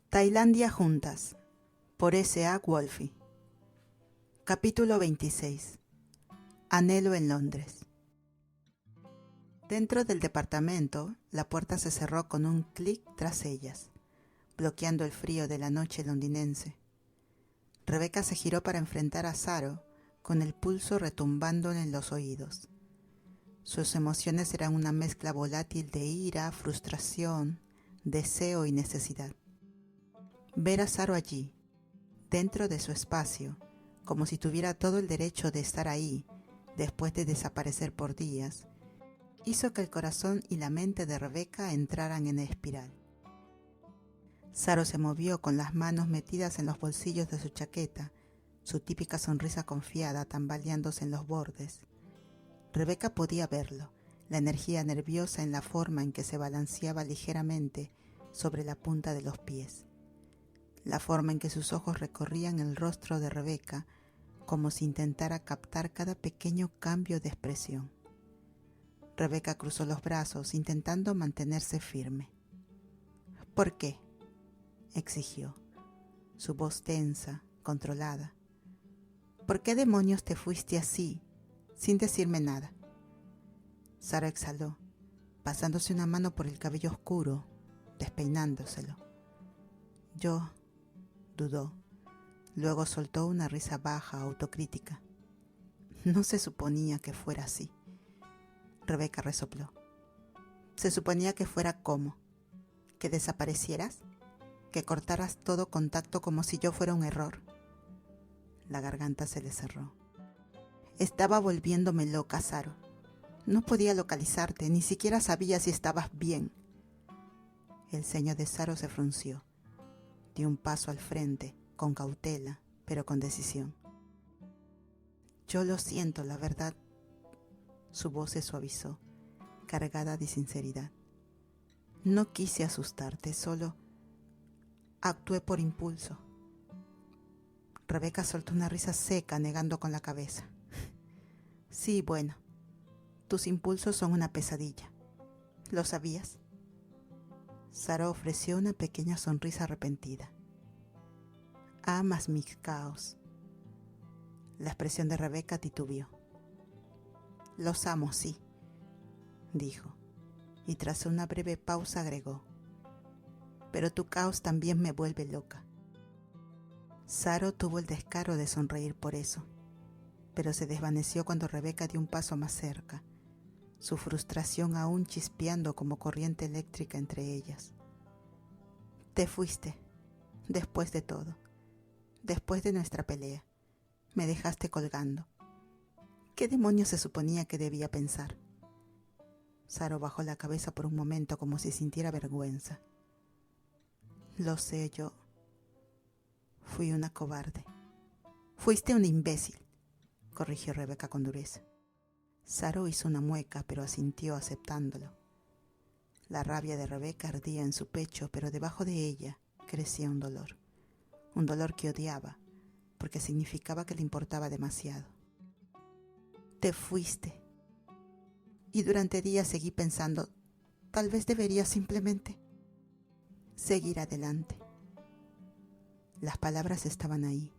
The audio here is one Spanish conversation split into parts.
Tailandia juntas, por S. A. Wolfe. Capítulo 26. Anhelo en Londres. Dentro del departamento, la puerta se cerró con un clic tras ellas, bloqueando el frío de la noche londinense. Rebecca se giró para enfrentar a Saro, con el pulso retumbándole en los oídos. Sus emociones eran una mezcla volátil de ira, frustración, deseo y necesidad. Ver a Saro allí, dentro de su espacio, como si tuviera todo el derecho de estar ahí, después de desaparecer por días, hizo que el corazón y la mente de Rebecca entraran en espiral. Saro se movió con las manos metidas en los bolsillos de su chaqueta, su típica sonrisa confiada tambaleándose en los bordes. Rebecca podía verlo, la energía nerviosa en la forma en que se balanceaba ligeramente sobre la punta de los pies, la forma en que sus ojos recorrían el rostro de Rebecca como si intentara captar cada pequeño cambio de expresión. Rebecca cruzó los brazos intentando mantenerse firme. ¿Por qué?, exigió, su voz tensa, controlada. ¿Por qué demonios te fuiste así, sin decirme nada? Saro exhaló, pasándose una mano por el cabello oscuro, despeinándoselo. Yo, dudó. Luego soltó una risa baja, autocrítica. No se suponía que fuera así. Rebecca resopló. Se suponía que fuera ¿cómo? ¿Que desaparecieras? ¿Que cortaras todo contacto como si yo fuera un error? La garganta se le cerró. Estaba volviéndome loca, Saro. No podía localizarte, ni siquiera sabía si estabas bien. El ceño de Saro se frunció. Dio un paso al frente, con cautela, pero con decisión. Yo lo siento, la verdad. Su voz se suavizó, cargada de sinceridad. No quise asustarte, solo actué por impulso. Rebecca soltó una risa seca, negando con la cabeza. Sí, bueno, tus impulsos son una pesadilla. ¿Lo sabías? Sara ofreció una pequeña sonrisa arrepentida. Amas mis caos. La expresión de Rebecca titubeó. Los amo, sí, dijo, y tras una breve pausa agregó. Pero tu caos también me vuelve loca. Saro tuvo el descaro de sonreír por eso, pero se desvaneció cuando Rebecca dio un paso más cerca, su frustración aún chispeando como corriente eléctrica entre ellas. Te fuiste, después de todo, después de nuestra pelea. Me dejaste colgando. ¿Qué demonios se suponía que debía pensar? Saro bajó la cabeza por un momento como si sintiera vergüenza. Lo sé, yo fui una cobarde. Fuiste un imbécil, corrigió Rebecca con dureza. Saro hizo una mueca, pero asintió aceptándolo. La rabia de Rebecca ardía en su pecho, pero debajo de ella crecía un dolor que odiaba, porque significaba que le importaba demasiado. Te fuiste. Y durante días seguí pensando, tal vez debería simplemente seguir adelante. Las palabras estaban ahí,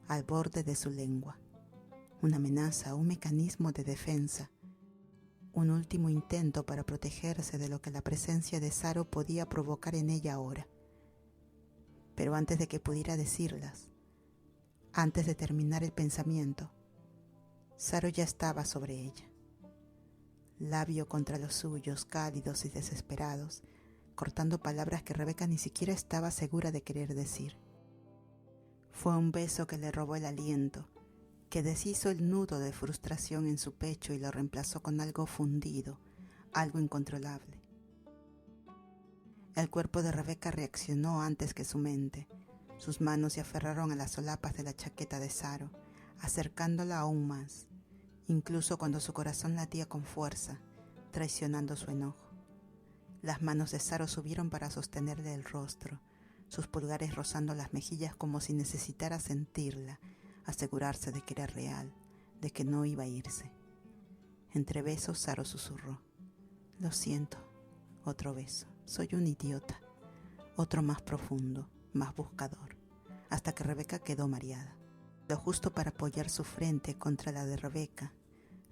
al borde de su lengua. Una amenaza, un mecanismo de defensa, un último intento para protegerse de lo que la presencia de Saro podía provocar en ella ahora. Pero antes de que pudiera decirlas, antes de terminar el pensamiento, Saro ya estaba sobre ella. Labio contra los suyos, cálidos y desesperados, cortando palabras que Rebecca ni siquiera estaba segura de querer decir. Fue un beso que le robó el aliento, que deshizo el nudo de frustración en su pecho y lo reemplazó con algo fundido, algo incontrolable. El cuerpo de Rebecca reaccionó antes que su mente. Sus manos se aferraron a las solapas de la chaqueta de Saro, acercándola aún más, incluso cuando su corazón latía con fuerza, traicionando su enojo. Las manos de Saro subieron para sostenerle el rostro, sus pulgares rozando las mejillas como si necesitara sentirla, asegurarse de que era real, de que no iba a irse. Entre besos, Saro susurró. Lo siento. Otro beso. Soy un idiota. otro más profundo, más buscador, hasta que Rebeca quedó mareada. Lo justo para apoyar su frente contra la de Rebeca,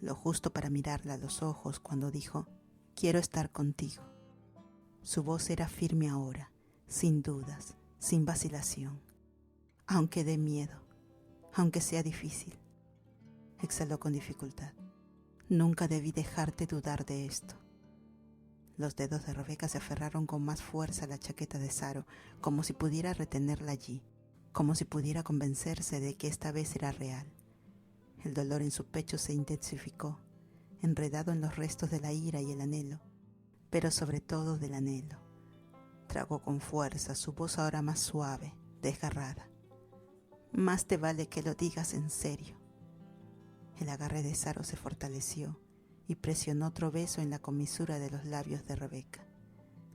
lo justo para mirarla a los ojos cuando dijo: «Quiero estar contigo». Su voz era firme ahora, sin dudas, sin vacilación. «Aunque dé miedo, aunque sea difícil», exhaló con dificultad. «Nunca debí dejarte dudar de esto». Los dedos de Rebeca se aferraron con más fuerza a la chaqueta de Saro, como si pudiera retenerla allí, como si pudiera convencerse de que esta vez era real. El dolor en su pecho se intensificó, enredado en los restos de la ira y el anhelo, pero sobre todo del anhelo. Tragó con fuerza, su voz ahora más suave, desgarrada. «Más te vale que lo digas en serio». El agarre de Saro se fortaleció y presionó otro beso en la comisura de los labios de Rebeca,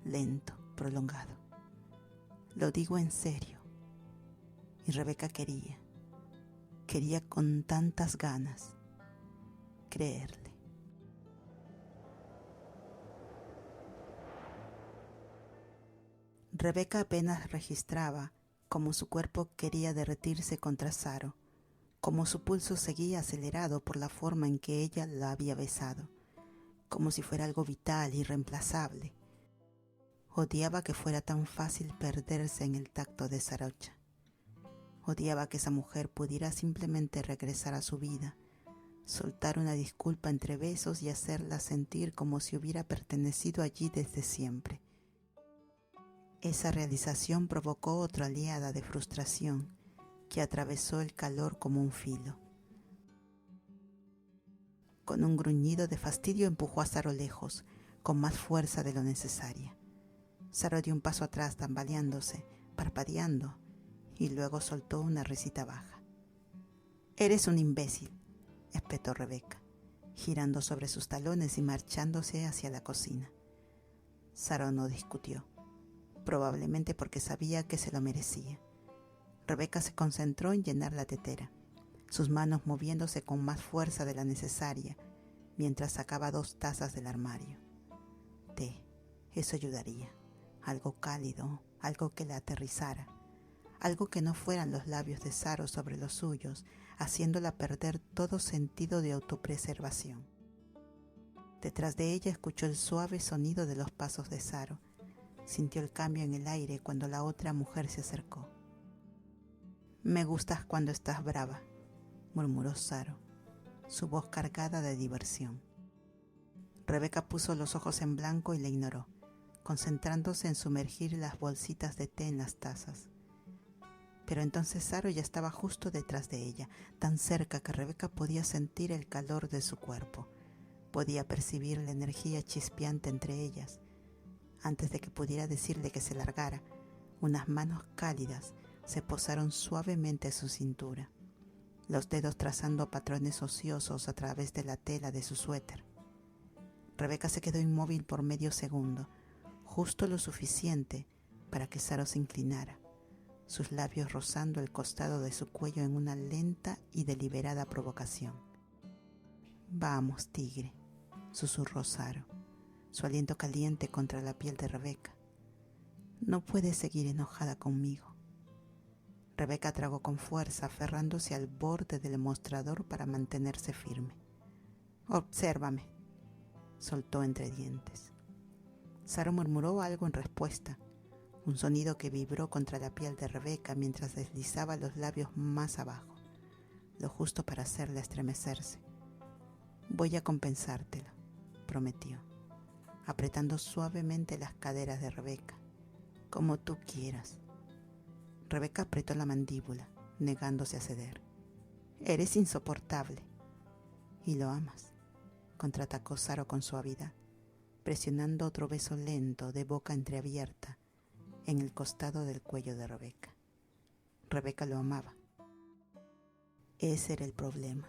lento, prolongado. «Lo digo en serio». Y Rebeca quería con tantas ganas creerle. Rebeca apenas registraba cómo su cuerpo quería derretirse contra Saro, cómo su pulso seguía acelerado por la forma en que ella la había besado, como si fuera algo vital, irreemplazable. Odiaba que fuera tan fácil perderse en el tacto de Sarocha. Odiaba que esa mujer pudiera simplemente regresar a su vida, soltar una disculpa entre besos y hacerla sentir como si hubiera pertenecido allí desde siempre. Esa realización provocó otra oleada de frustración que atravesó el calor como un filo. Con un gruñido de fastidio empujó a Saro lejos, con más fuerza de lo necesaria. Saro dio un paso atrás, tambaleándose, parpadeando, y luego soltó una risita baja. «Eres un imbécil», espetó Rebeca, girando sobre sus talones y marchándose hacia la cocina. Saro no discutió, probablemente porque sabía que se lo merecía. Rebeca se concentró en llenar la tetera, sus manos moviéndose con más fuerza de la necesaria, mientras sacaba 2 tazas del armario. Té, eso ayudaría. Algo cálido, algo que la aterrizara. Algo que no fueran los labios de Saro sobre los suyos, haciéndola perder todo sentido de autopreservación. Detrás de ella escuchó el suave sonido de los pasos de Saro. Sintió el cambio en el aire cuando la otra mujer se acercó. «Me gustas cuando estás brava», murmuró Saro, su voz cargada de diversión. Rebeca puso los ojos en blanco y la ignoró, concentrándose en sumergir las bolsitas de té en las tazas. Pero entonces Saro ya estaba justo detrás de ella, tan cerca que Rebeca podía sentir el calor de su cuerpo, podía percibir la energía chispeante entre ellas. Antes de que pudiera decirle que se largara, unas manos cálidas se posaron suavemente a su cintura, los dedos trazando patrones ociosos a través de la tela de su suéter. Rebeca se quedó inmóvil por medio segundo, justo lo suficiente para que Saro se inclinara, sus labios rozando el costado de su cuello en una lenta y deliberada provocación. «Vamos, tigre», susurró Saro, su aliento caliente contra la piel de Rebeca. «No puedes seguir enojada conmigo». Rebeca tragó con fuerza, aferrándose al borde del mostrador para mantenerse firme. «Obsérvame», soltó entre dientes. Saro murmuró algo en respuesta, un sonido que vibró contra la piel de Rebeca mientras deslizaba los labios más abajo, lo justo para hacerla estremecerse. «Voy a compensártelo», prometió, apretando suavemente las caderas de Rebeca. «Como tú quieras». Rebeca apretó la mandíbula, negándose a ceder. «Eres insoportable». «Y lo amas», contraatacó Saro con suavidad, presionando otro beso lento de boca entreabierta en el costado del cuello de Rebeca. Rebeca lo amaba. Ese era el problema.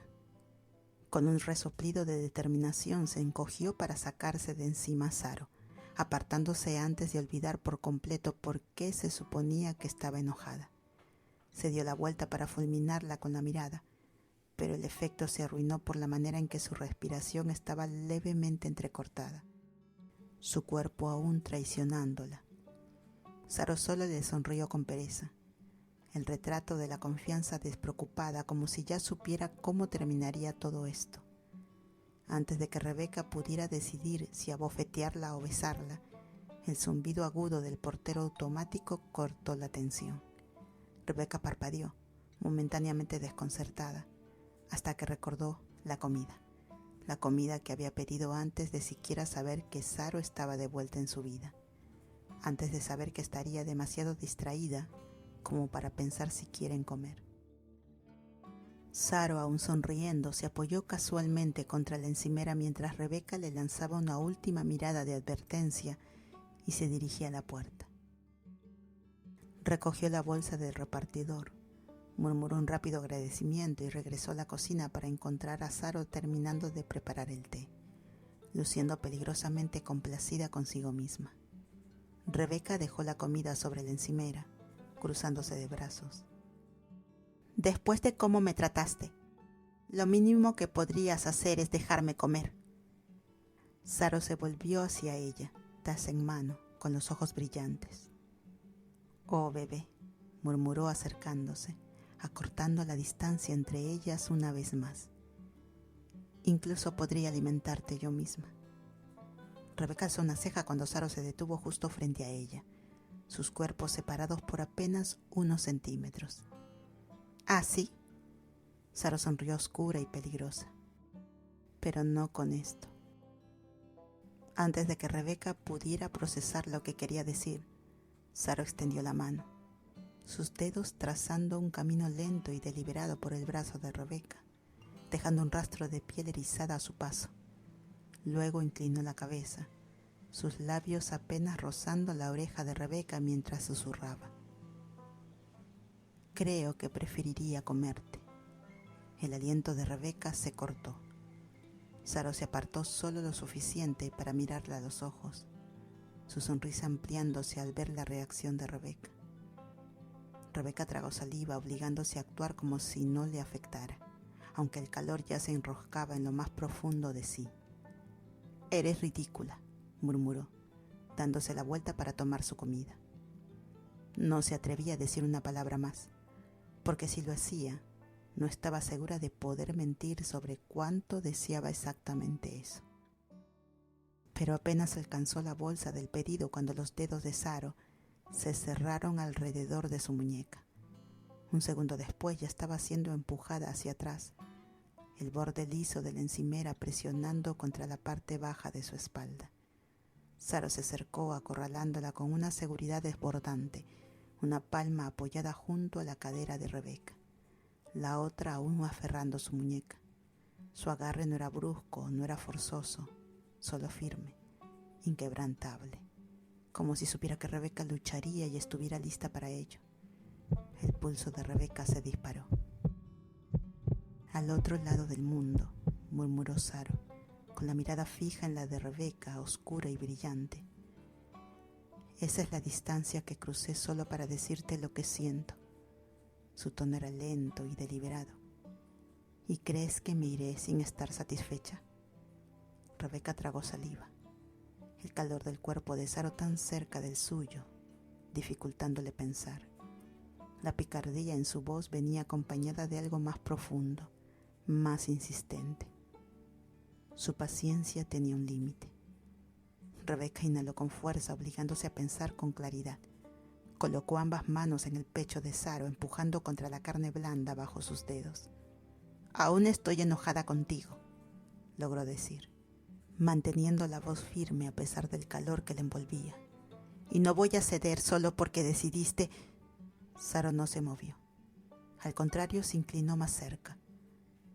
Con un resoplido de determinación se encogió para sacarse de encima a Saro, apartándose antes de olvidar por completo por qué se suponía que estaba enojada. Se dio la vuelta para fulminarla con la mirada, pero el efecto se arruinó por la manera en que su respiración estaba levemente entrecortada, su cuerpo aún traicionándola. Saro solo le sonrió con pereza. El retrato de la confianza despreocupada, como si ya supiera cómo terminaría todo esto. Antes de que Rebeca pudiera decidir si abofetearla o besarla, el zumbido agudo del portero automático cortó la tensión. Rebeca parpadeó, momentáneamente desconcertada, hasta que recordó la comida que había pedido antes de siquiera saber que Saro estaba de vuelta en su vida, antes de saber que estaría demasiado distraída como para pensar siquiera en comer. Saro, aún sonriendo, se apoyó casualmente contra la encimera mientras Rebeca le lanzaba una última mirada de advertencia y se dirigía a la puerta. Recogió la bolsa del repartidor, murmuró un rápido agradecimiento y regresó a la cocina para encontrar a Saro terminando de preparar el té, luciendo peligrosamente complacida consigo misma. Rebeca dejó la comida sobre la encimera, cruzándose de brazos. Después de cómo me trataste, lo mínimo que podrías hacer es dejarme comer. Saro se volvió hacia ella, taza en mano, con los ojos brillantes. Oh, bebé, murmuró acercándose, acortando la distancia entre ellas una vez más. Incluso podría alimentarte yo misma. Rebeca alzó una ceja cuando Saro se detuvo justo frente a ella, sus cuerpos separados por apenas unos centímetros. ¿Ah, sí? Saro sonrió oscura y peligrosa. Pero no con esto. Antes de que Rebeca pudiera procesar lo que quería decir, Saro extendió la mano, sus dedos trazando un camino lento y deliberado por el brazo de Rebeca, dejando un rastro de piel erizada a su paso. Luego inclinó la cabeza, sus labios apenas rozando la oreja de Rebeca mientras susurraba. Creo que preferiría comerte. El aliento de Rebeca se cortó. Saro se apartó solo lo suficiente para mirarla a los ojos, su sonrisa ampliándose al ver la reacción de Rebeca. Rebeca tragó saliva, obligándose a actuar como si no le afectara, aunque el calor ya se enroscaba en lo más profundo de sí. «Eres ridícula», murmuró, dándose la vuelta para tomar su comida. No se atrevía a decir una palabra más, porque si lo hacía, no estaba segura de poder mentir sobre cuánto deseaba exactamente eso. Pero apenas alcanzó la bolsa del pedido cuando los dedos de Saro se cerraron alrededor de su muñeca. Un segundo después ya estaba siendo empujada hacia atrás, el borde liso de la encimera presionando contra la parte baja de su espalda. Saro se acercó acorralándola con una seguridad desbordante, una palma apoyada junto a la cadera de Rebeca, la otra aún aferrando su muñeca. Su agarre no era brusco, no era forzoso, solo firme, inquebrantable, como si supiera que Rebeca lucharía y estuviera lista para ello. El pulso de Rebeca se disparó. Al otro lado del mundo, murmuró Saro, con la mirada fija en la de Rebeca, oscura y brillante. Esa es la distancia que crucé solo para decirte lo que siento. Su tono era lento y deliberado. ¿Y crees que me iré sin estar satisfecha? Rebeca tragó saliva, el calor del cuerpo de Saro tan cerca del suyo, dificultándole pensar. La picardía en su voz venía acompañada de algo más profundo, más insistente. Su paciencia tenía un límite. Rebeca inhaló con fuerza, obligándose a pensar con claridad. Colocó ambas manos en el pecho de Saro, empujando contra la carne blanda bajo sus dedos. «Aún estoy enojada contigo», logró decir, manteniendo la voz firme a pesar del calor que le envolvía. «Y no voy a ceder solo porque decidiste...» Saro no se movió. Al contrario, se inclinó más cerca,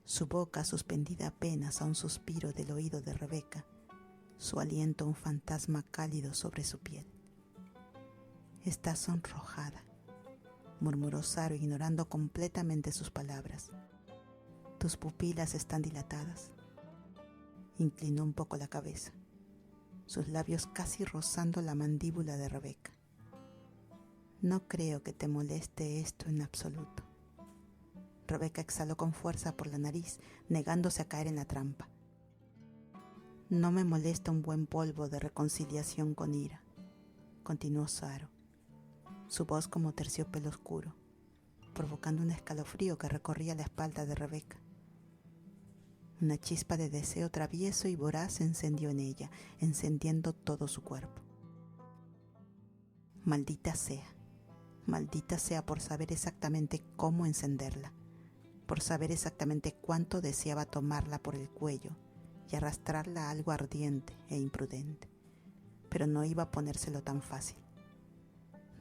su boca suspendida apenas a un suspiro del oído de Rebeca, su aliento un fantasma cálido sobre su piel. «Estás sonrojada», murmuró Saro, ignorando completamente sus palabras. «Tus pupilas están dilatadas». Inclinó un poco la cabeza, sus labios casi rozando la mandíbula de Rebeca. «No creo que te moleste esto en absoluto». Rebeca exhaló con fuerza por la nariz, negándose a caer en la trampa. «No me molesta un buen polvo de reconciliación con ira», continuó Saro, su voz como terciopelo oscuro, provocando un escalofrío que recorría la espalda de Rebeca. Una chispa de deseo travieso y voraz se encendió en ella, encendiendo todo su cuerpo. Maldita sea por saber exactamente cómo encenderla, por saber exactamente cuánto deseaba tomarla por el cuello y arrastrarla a algo ardiente e imprudente, pero no iba a ponérselo tan fácil.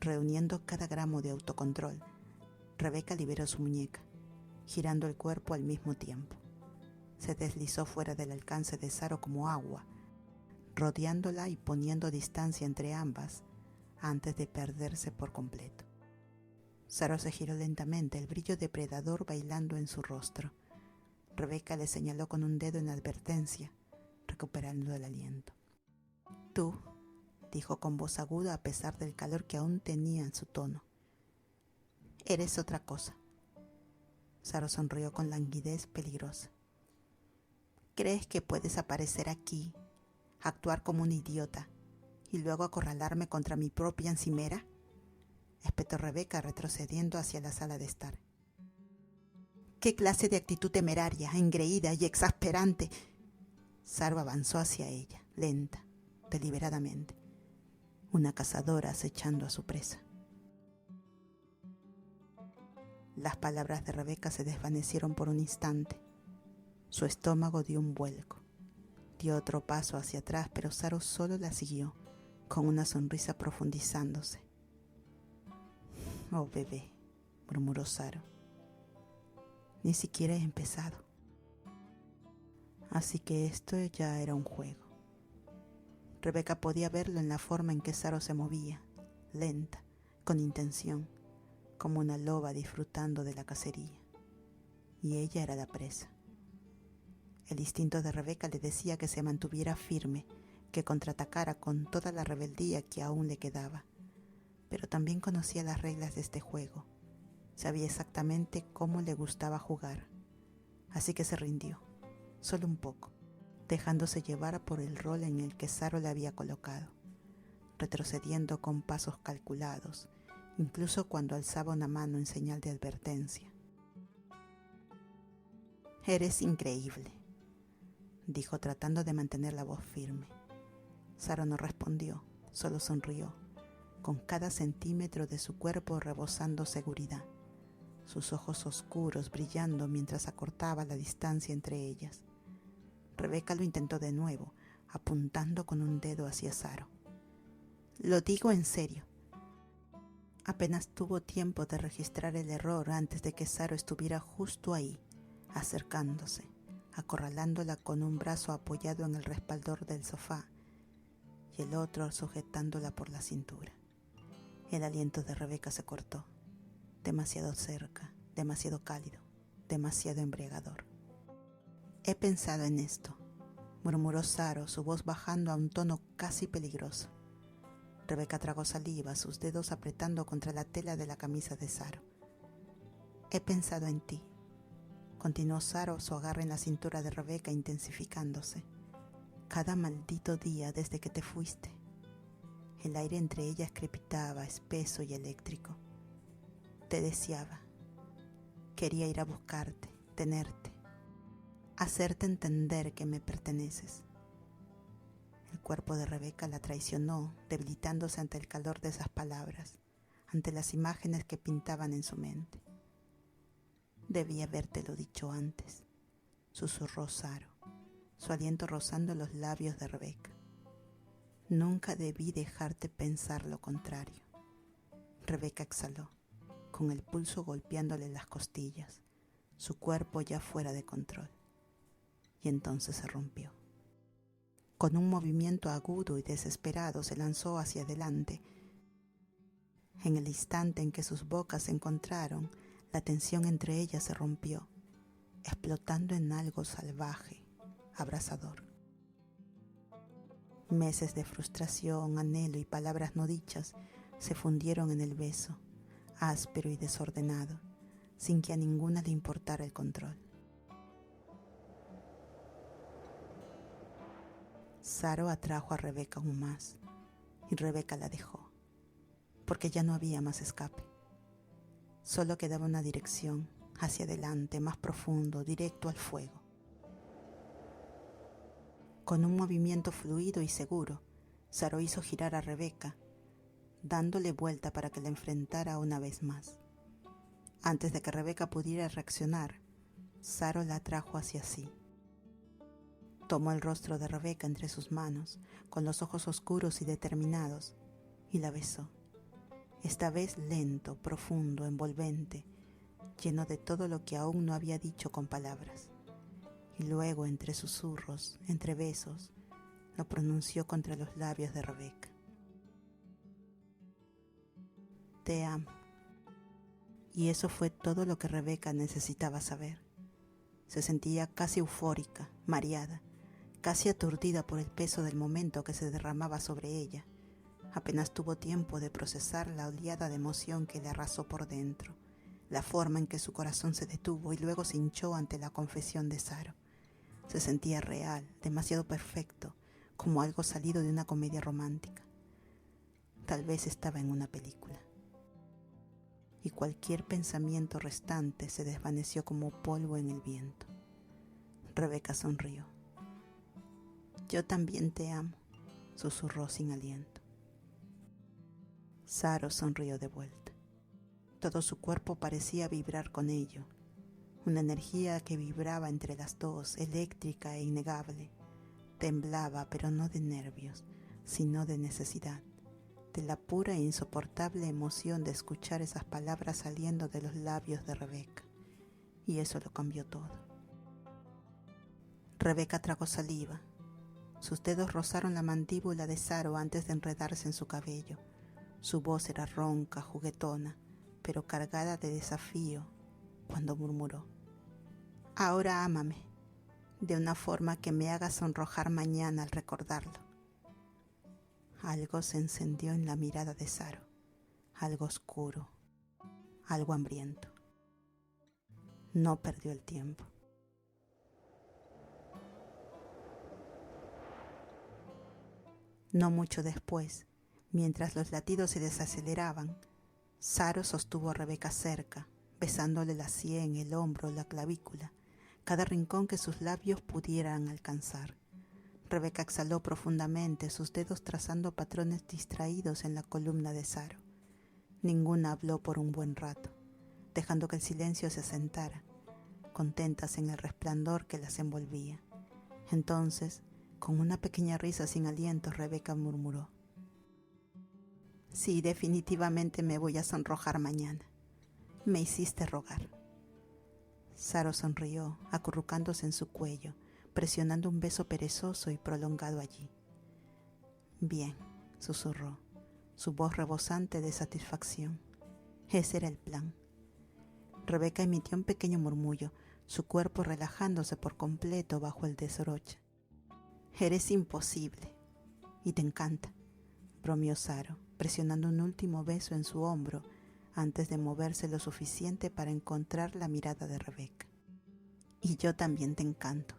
Reuniendo cada gramo de autocontrol, Rebeca liberó su muñeca, girando el cuerpo al mismo tiempo. Se deslizó fuera del alcance de Saro como agua, rodeándola y poniendo distancia entre ambas antes de perderse por completo. Saro se giró lentamente, el brillo depredador bailando en su rostro. Rebeca le señaló con un dedo en advertencia, recuperando el aliento. «Tú», dijo con voz aguda a pesar del calor que aún tenía en su tono, «eres otra cosa». Saro sonrió con languidez peligrosa. «¿Crees que puedes aparecer aquí, actuar como un idiota y luego acorralarme contra mi propia encimera?», espetó Rebeca retrocediendo hacia la sala de estar. «¿Qué clase de actitud temeraria, engreída y exasperante?». Saro avanzó hacia ella, lenta, deliberadamente, una cazadora acechando a su presa. Las palabras de Rebeca se desvanecieron por un instante. Su estómago dio un vuelco. Dio otro paso hacia atrás, pero Saro solo la siguió, con una sonrisa profundizándose. «Oh, bebé», murmuró Saro. «Ni siquiera he empezado». Así que esto ya era un juego. Rebeca podía verlo en la forma en que Saro se movía, lenta, con intención, como una loba disfrutando de la cacería. Y ella era la presa. El instinto de Rebeca le decía que se mantuviera firme, que contraatacara con toda la rebeldía que aún le quedaba. Pero también conocía las reglas de este juego. Sabía exactamente cómo le gustaba jugar. Así que se rindió, solo un poco, dejándose llevar por el rol en el que Saro le había colocado, retrocediendo con pasos calculados, incluso cuando alzaba una mano en señal de advertencia. «Eres increíble», dijo tratando de mantener la voz firme. Saro no respondió, solo sonrió, con cada centímetro de su cuerpo rebosando seguridad, sus ojos oscuros brillando mientras acortaba la distancia entre ellas. Rebeca lo intentó de nuevo, apuntando con un dedo hacia Saro. «Lo digo en serio». Apenas tuvo tiempo de registrar el error antes de que Saro estuviera justo ahí, acercándose, acorralándola con un brazo apoyado en el respaldar del sofá y el otro sujetándola por la cintura. El aliento de Rebeca se cortó. Demasiado cerca, demasiado cálido, demasiado embriagador. «He pensado en esto», murmuró Saro, su voz bajando a un tono casi peligroso. Rebeca tragó saliva, sus dedos apretando contra la tela de la camisa de Saro. «He pensado en ti», continuó Saro, su agarre en la cintura de Rebeca intensificándose. «Cada maldito día desde que te fuiste». El aire entre ellas crepitaba, espeso y eléctrico. «Te deseaba. Quería ir a buscarte, tenerte, hacerte entender que me perteneces». El cuerpo de Rebeca la traicionó, debilitándose ante el calor de esas palabras, ante las imágenes que pintaban en su mente. «Debí habértelo dicho antes», susurró Saro, su aliento rozando los labios de Rebeca. «Nunca debí dejarte pensar lo contrario». Rebeca exhaló, con el pulso golpeándole las costillas, su cuerpo ya fuera de control. Y entonces se rompió. Con un movimiento agudo y desesperado se lanzó hacia adelante. En el instante en que sus bocas se encontraron, la tensión entre ellas se rompió, explotando en algo salvaje, abrasador. Meses de frustración, anhelo y palabras no dichas se fundieron en el beso, áspero y desordenado, sin que a ninguna le importara el control. Saro atrajo a Rebeca aún más, y Rebeca la dejó. porque ya no había más escape. Solo quedaba una dirección, hacia adelante, más profundo, directo al fuego. Con un movimiento fluido y seguro, Saro hizo girar a Rebeca, dándole vuelta para que la enfrentara una vez más. Antes de que Rebeca pudiera reaccionar, Saro la atrajo hacia sí. Tomó el rostro de Rebeca entre sus manos, con los ojos oscuros y determinados, y la besó. Esta vez lento, profundo, envolvente, lleno de todo lo que aún no había dicho con palabras. Y luego, entre susurros, entre besos, lo pronunció contra los labios de Rebeca. Te amo. Y eso fue todo lo que Rebeca necesitaba saber. Se sentía casi eufórica, mareada, casi aturdida por el peso del momento que se derramaba sobre ella. Apenas tuvo tiempo de procesar la oleada de emoción que le arrasó por dentro, la forma en que su corazón se detuvo y luego se hinchó ante la confesión de Saro. Se sentía real, demasiado perfecto, como algo salido de una comedia romántica. Tal vez estaba en una película. Y cualquier pensamiento restante se desvaneció como polvo en el viento. Rebeca sonrió. Yo también te amo, susurró sin aliento. Saro sonrió de vuelta. Todo su cuerpo parecía vibrar con ello. Una energía que vibraba entre las dos, eléctrica e innegable. Temblaba, pero no de nervios, sino de necesidad, de la pura e insoportable emoción de escuchar esas palabras saliendo de los labios de Rebeca. Y eso lo cambió todo. Rebeca tragó saliva. Sus dedos rozaron la mandíbula de Saro antes de enredarse en su cabello. Su voz era ronca, juguetona, pero cargada de desafío, cuando murmuró: Ahora ámame, de una forma que me haga sonrojar mañana al recordarlo. Algo se encendió en la mirada de Saro, algo oscuro, algo hambriento. No perdió el tiempo. No mucho después, mientras los latidos se desaceleraban, Saro sostuvo a Rebeca cerca, besándole la sien, el hombro, la clavícula, cada rincón que sus labios pudieran alcanzar. Rebeca exhaló profundamente, sus dedos trazando patrones distraídos en la columna de Saro. Ninguna habló por un buen rato, dejando que el silencio se asentara, contentas en el resplandor que las envolvía. Entonces, con una pequeña risa sin aliento, Rebeca murmuró: Sí, definitivamente me voy a sonrojar mañana. Me hiciste rogar. Saro sonrió, acurrucándose en su cuello, presionando un beso perezoso y prolongado allí. Bien, susurró, su voz rebosante de satisfacción. Ese era el plan. Rebeca emitió un pequeño murmullo, su cuerpo relajándose por completo bajo el desoroche. Eres imposible. Y te encanta, bromeó Saro, presionando un último beso en su hombro antes de moverse lo suficiente para encontrar la mirada de Rebeca. Y yo también te encanto.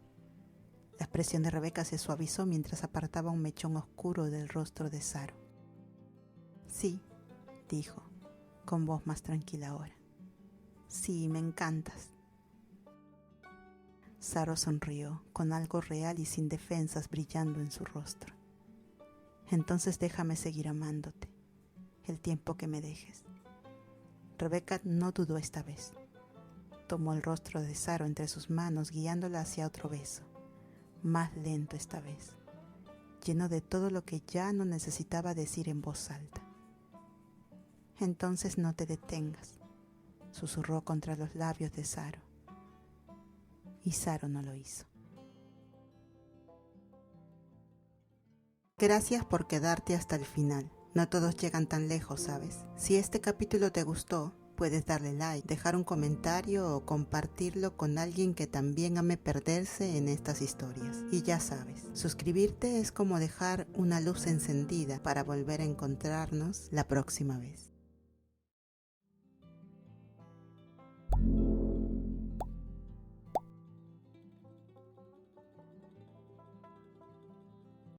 La expresión de Rebeca se suavizó mientras apartaba un mechón oscuro del rostro de Saro. Sí, dijo, con voz más tranquila ahora. Sí, me encantas. Saro sonrió, con algo real y sin defensas brillando en su rostro. Entonces déjame seguir amándote, el tiempo que me dejes. Rebeca no dudó esta vez. Tomó el rostro de Saro entre sus manos, guiándola hacia otro beso, más lento esta vez, lleno de todo lo que ya no necesitaba decir en voz alta. Entonces no te detengas, susurró contra los labios de Saro. Y Saro no lo hizo. Gracias por quedarte hasta el final. No todos llegan tan lejos, ¿sabes? Si este capítulo te gustó, puedes darle like, dejar un comentario o compartirlo con alguien que también ame perderse en estas historias. Y ya sabes, suscribirte es como dejar una luz encendida para volver a encontrarnos la próxima vez.